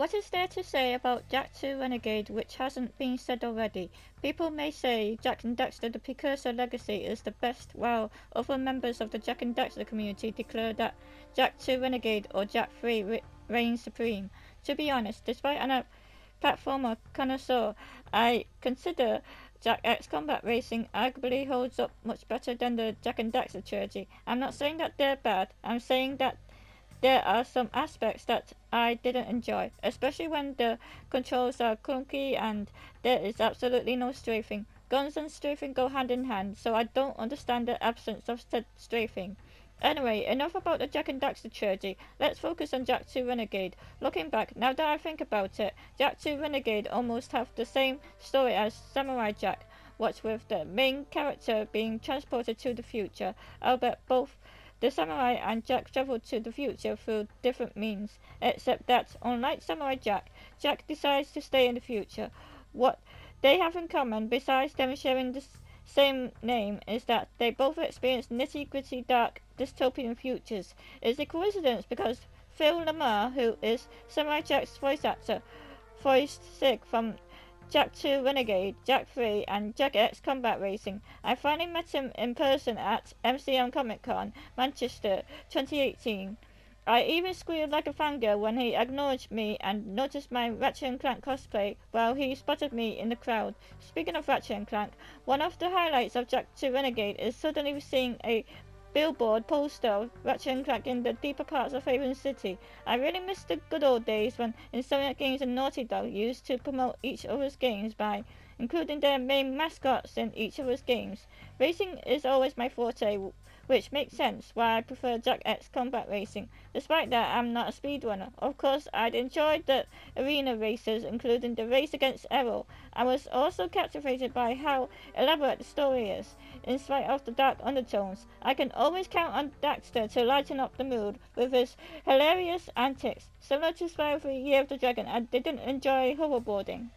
What is there to say about Jak 2 Renegade which hasn't been said already? People may say Jak and Daxter the Precursor Legacy is the best, while other members of the Jak and Daxter community declare that Jak 2 Renegade or Jak 3 reigns supreme. To be honest, despite an platformer connoisseur, I consider Jak X Combat Racing arguably holds up much better than the Jak and Daxter trilogy. I'm not saying that they're bad, I'm saying that there are some aspects that I didn't enjoy, especially when the controls are clunky and there is absolutely no strafing. Guns and strafing go hand in hand, so I don't understand the absence of said strafing. Anyway, enough about the Jak and Daxter trilogy. Let's focus on Jak 2 Renegade. Looking back, now that I think about it, Jak 2 Renegade almost have the same story as Samurai Jak, what with the main character being transported to the future. I'll bet both the samurai and Jak travel to the future through different means, except that, unlike Samurai Jak decides to stay in the future. What they have in common, besides them sharing the same name, is that they both experience nitty-gritty, dark, dystopian futures. It's a coincidence because Phil Lamar, who is Samurai Jak's voice actor, voiced Sig from Jak 2 Renegade, Jak 3, and Jak X Combat Racing. I finally met him in person at MCM Comic Con, Manchester 2018. I even squealed like a fangirl when he acknowledged me and noticed my Ratchet and Clank cosplay while he spotted me in the crowd. Speaking of Ratchet and Clank, one of the highlights of Jak 2 Renegade is suddenly seeing a billboard poster of Ratchet and Clank in the deeper parts of Haven City. I really miss the good old days when Insomniac Games and Naughty Dog used to promote each other's games by including their main mascots in each other's games. Racing is always my forte, which makes sense why I prefer Jak X Combat Racing. Despite that, I'm not a speedrunner. Of course, I'd enjoyed the arena races, including the race against Errol. I was also captivated by how elaborate the story is. In spite of the dark undertones, I can always count on Daxter to lighten up the mood with his hilarious antics. Similar to Spyro for Year of the Dragon, I didn't enjoy hoverboarding.